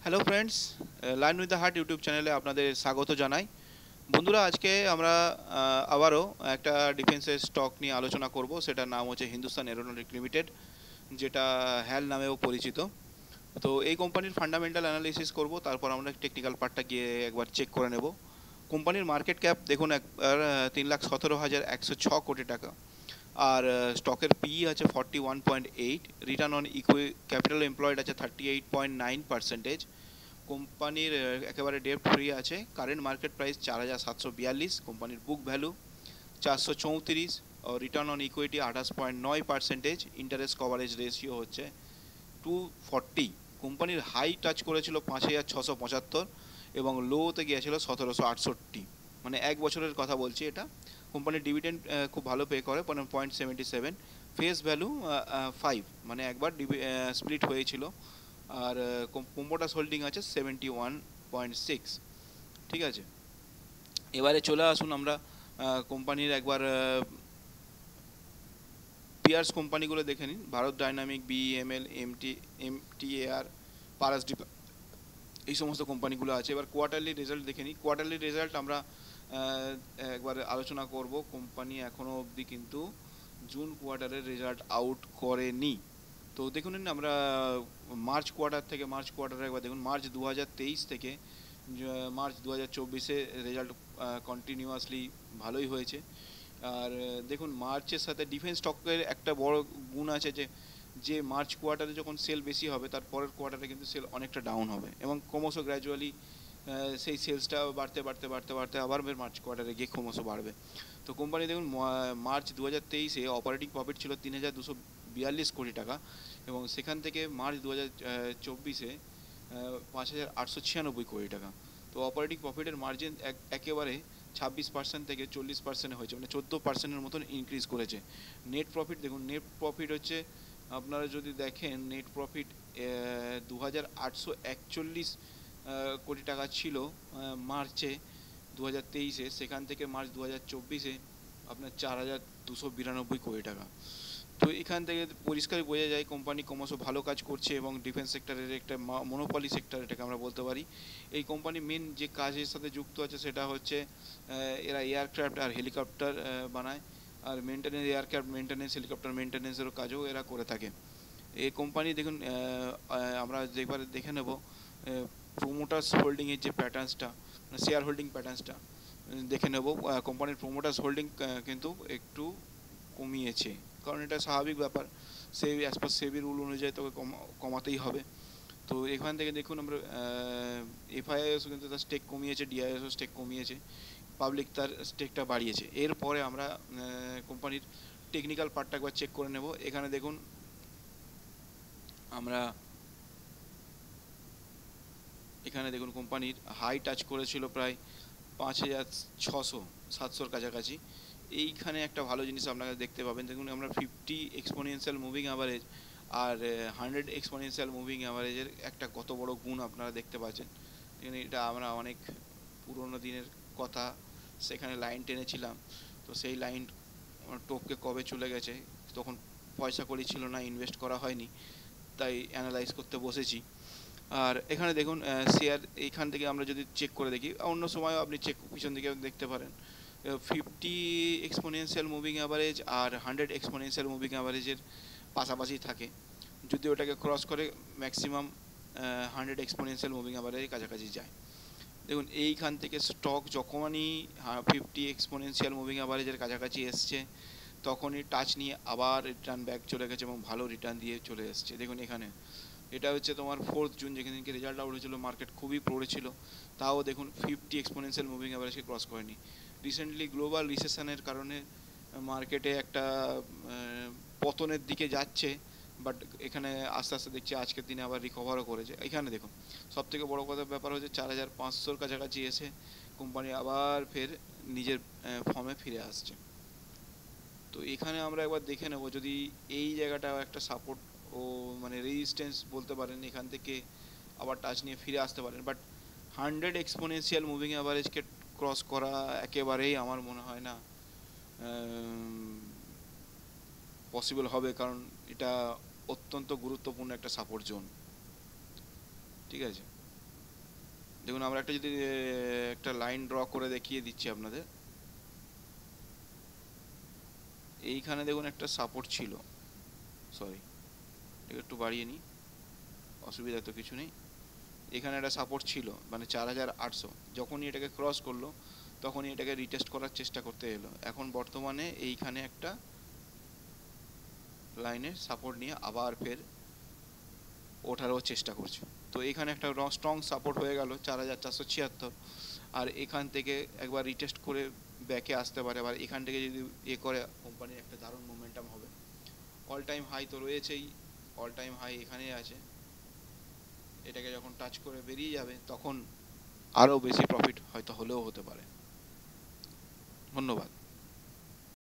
Hello friends, learn with the heart YouTube চ্যানেলে আপনাদের স্বাগত জানাই। বন্ধুরা, আজকে আমরা আবারও একটা ডিফেন্সের স্টক নিয়ে আলোচনা করব। সেটার নাম হচ্ছে হিন্দুস্তান এরোনটিক লিমিটেড, যেটা হ্যাল নামেও পরিচিত। তো এই কোম্পানির ফান্ডামেন্টাল অ্যানালিসিস করব, তারপর আমরা টেকনিক্যাল পার্টটা গিয়ে একবার চেক করে নেব। কোম্পানির মার্কেট ক্যাপ দেখুন একবার 3,17,106 কোটি টাকা। আর স্টকের পিই আছে 41.8, রিটার্ন অন ক্যাপিটাল এমপ্লয়েড আছে 38.9%। কোম্পানির একেবারে ডেট ফ্রি আছে। কারেন্ট মার্কেট প্রাইস 4,742, কোম্পানির book value 434, return on equity 28.9%, interest coverage ratio হচ্ছে 240। কোম্পানির হাই টাচ করেছিল 5,675 এবং লোতে গিয়েছিল 1,768, মানে এক বছরের কথা বলছি এটা। কোম্পানির ডিভিডেন্ড খুব ভালো পে করে, 0.77। ফেস ভ্যালু 5, মানে একবার স্প্লিট হয়েছিল। আর প্রোমোটার্স হোল্ডিং আছে 71.6। ঠিক আছে, এবারে চলে আসুন আমরা কোম্পানির একবার পিয়ার্স কোম্পানিগুলো দেখে নিন। ভারত ডাইনামিক, বিএমএল, এমটিএআর, পারাসডিপ, এই সমস্ত কোম্পানিগুলো আছে। এবার কোয়ার্টারলি রেজাল্ট দেখে নিই। কোয়ার্টারলি রেজাল্ট আমরা একবার আলোচনা করব। কোম্পানি এখনও অবধি কিন্তু জুন কোয়ার্টারের রেজাল্ট আউট করেনি। তো দেখুন, আমরা মার্চ কোয়ার্টারে একবার দেখুন। মার্চ 2023 থেকে মার্চ 2024-এ রেজাল্ট কন্টিনিউয়াসলি ভালোই হয়েছে। আর দেখুন, মার্চের সাথে ডিফেন্স স্টকের একটা বড় গুণ আছে যে যে মার্চ কোয়ার্টারে যখন সেল বেশি হবে, তার পরের কোয়ার্টারে কিন্তু সেল অনেকটা ডাউন হবে এবং ক্রমশ গ্র্যাজুয়ালি সেই সেলসটা বাড়তে বাড়তে বাড়তে বাড়তে আবার মার্চ কোয়ার্টারে গিয়ে ক্রমশ বাড়বে। তো কোম্পানি দেখুন, মার্চ 2023-এ অপারেটিং প্রফিট ছিল 3,242 কোটি টাকা এবং সেখান থেকে মার্চ 2024-এ 5,896 কোটি টাকা। তো অপারেটিং প্রফিটের মার্জিন একেবারে 26% থেকে 40% হয়েছে, মানে 14%-এর মতন ইনক্রিজ করেছে। নেট প্রফিট দেখুন, নেট প্রফিট হচ্ছে, আপনারা যদি দেখেন, নেট প্রফিট 2,841 কোটি টাকা ছিল মার্চে 2023-এ, সেখান থেকে মার্চ 2024-এ আপনার 4,292 কোটি টাকা। তো এখান থেকে পরিষ্কারই বোঝা যায় কোম্পানি ক্রমশ ভালো কাজ করছে এবং ডিফেন্স সেক্টরের একটা মনোপলি সেক্টর এটাকে আমরা বলতে পারি। এই কোম্পানি মেন যে কাজের সাথে যুক্ত আছে সেটা হচ্ছে এরা এয়ারক্রাফট আর হেলিকপ্টার বানায়, আর এয়ারক্রাফট মেনটেনেন্স, হেলিকপ্টার মেনটেনেন্সেরও কাজও এরা করে থাকে। এই কোম্পানি দেখুন, আমরা যেবারে দেখে নেব প্রোমোটার্স হোল্ডিংয়ের যে প্যাটার্নসটা, শেয়ার হোল্ডিং প্যাটার্নসটা দেখে নেব। কোম্পানির প্রোমোটার্স হোল্ডিং কিন্তু একটু কমিয়েছে, কারণ এটা স্বাভাবিক ব্যাপার। অ্যাজ পার সেবি রুল অনুযায়ী তোকে কমাতেই হবে। তো এখান থেকে দেখুন, আমরা এফআইআইএসও কিন্তু তার স্টেক কমিয়েছে, ডিআইএসও স্টেক কমিয়েছে, পাবলিক তার স্টেকটা বাড়িয়েছে। এরপরে আমরা কোম্পানির টেকনিক্যাল পার্টটা একবার চেক করে নেব। এখানে দেখুন, আমরা এখানে দেখুন কোম্পানির হাই টাচ করেছিল প্রায় 5,600-700-র কাছাকাছি। এইখানে একটা ভালো জিনিস আপনারা দেখতে পাবেন। দেখুন, আমরা 50 এক্সপোনেনশিয়াল মুভিং অ্যাভারেজ আর 100 এক্সপোনেনশিয়াল মুভিং অ্যাভারেজের একটা কত বড় গুণ আপনারা দেখতে পাচ্ছেন। এটা আমরা অনেক পুরোনো দিনের কথা, সেখানে লাইন টেনেছিলাম। তো সেই লাইন টপকে কবে চলে গেছে, তখন পয়সা কড়ি ছিল না, ইনভেস্ট করা হয়নি, তাই অ্যানালাইজ করতে বসেছি। আর এখানে দেখুন শেয়ার, এইখান থেকে আমরা যদি চেক করে দেখি, অন্য সময়ও আপনি চেক পিছন দিকে দেখতে পারেন, 50 এক্সপোনেনশিয়াল মুভিং অ্যাভারেজ আর 100 এক্সপোনেনশিয়াল মুভিং অ্যাভারেজের পাশাপাশি থাকে। যদি ওটাকে ক্রস করে ম্যাক্সিমাম 100 এক্সপোনেনশিয়াল মুভিং অ্যাভারেজের কাছাকাছি যায়। দেখুন, এইখান থেকে স্টক যখনই 50 এক্সপোনেনশিয়াল মুভিং অ্যাভারেজের কাছাকাছি এসছে, তখনই টাচ নিয়ে আবার রিটার্ন ব্যাক চলে গেছে এবং ভালো রিটার্ন দিয়ে চলে এসছে। দেখুন এখানে, এটা হচ্ছে তোমার 4 জুন, যেখানে রেজাল্ট আউট হয়েছিল, মার্কেট খুবই পড়েছিল, তাও দেখুন 50 এক্সপোনেনশিয়াল মুভিং অ্যাভারেজকে ক্রস করেনি। রিসেন্টলি গ্লোবাল রিসেশনের কারণে মার্কেটে একটা পতনের দিকে যাচ্ছে, বাট এখানে আস্তে আস্তে দেখছি আজকের দিনে আবার রিকভারও করেছে। এখানে দেখুন, সবথেকে বড় কথা ব্যাপার হচ্ছে 4,500-র কাছাকাছি এসে কোম্পানি আবার ফের নিজের ফর্মে ফিরে আসছে। তো এখানে আমরা একবার দেখে নেব, যদি এই জায়গাটাও একটা সাপোর্ট ও মানে রেজিস্ট্যান্স বলতে পারেন, এখান থেকে আবার টাচ নিয়ে ফিরে আসতে পারেন। বাট 100 এক্সপোনেনশিয়াল মুভিং অ্যাভারেজকে ক্রস করা একেবারেই আমার মনে হয় না পসিবল হবে, কারণ এটা অত্যন্ত গুরুত্বপূর্ণ একটা সাপোর্ট জোন। ঠিক আছে, দেখুন আমরা একটা যদি একটা লাইন ড্র করে দেখিয়ে দিচ্ছি আপনাদের। এইখানে দেখুন একটা সাপোর্ট ছিল, সরি একটু বাড়িয়ে নিই, অসুবিধা তো কিছু নেই। এখানে একটা সাপোর্ট ছিল মানে 4800, যখনই এটাকে ক্রস করলো তখনই এটাকে রিটেস্ট করার চেষ্টা করতে এলো। এখন বর্তমানে এইখানে একটা লাইনের সাপোর্ট নিয়ে আবার ফের ওঠারও চেষ্টা করছে। তো এখানে একটা স্ট্রং সাপোর্ট হয়ে গেল 4476, আর এখান থেকে একবার রিটেস্ট করে ব্যাকে আসতে পারে। আবার এখান থেকে যদি করে কোম্পানির একটা দারুণ মোমেন্টাম হবে। অল টাইম হাই তো রয়েছেই, অল টাইম হাই এখানেই আছে, এটাকে যখন টাচ করে বেরিয়ে যাবে তখন আরও বেশি প্রফিট হয়তো হলেও হতে পারে। ধন্যবাদ।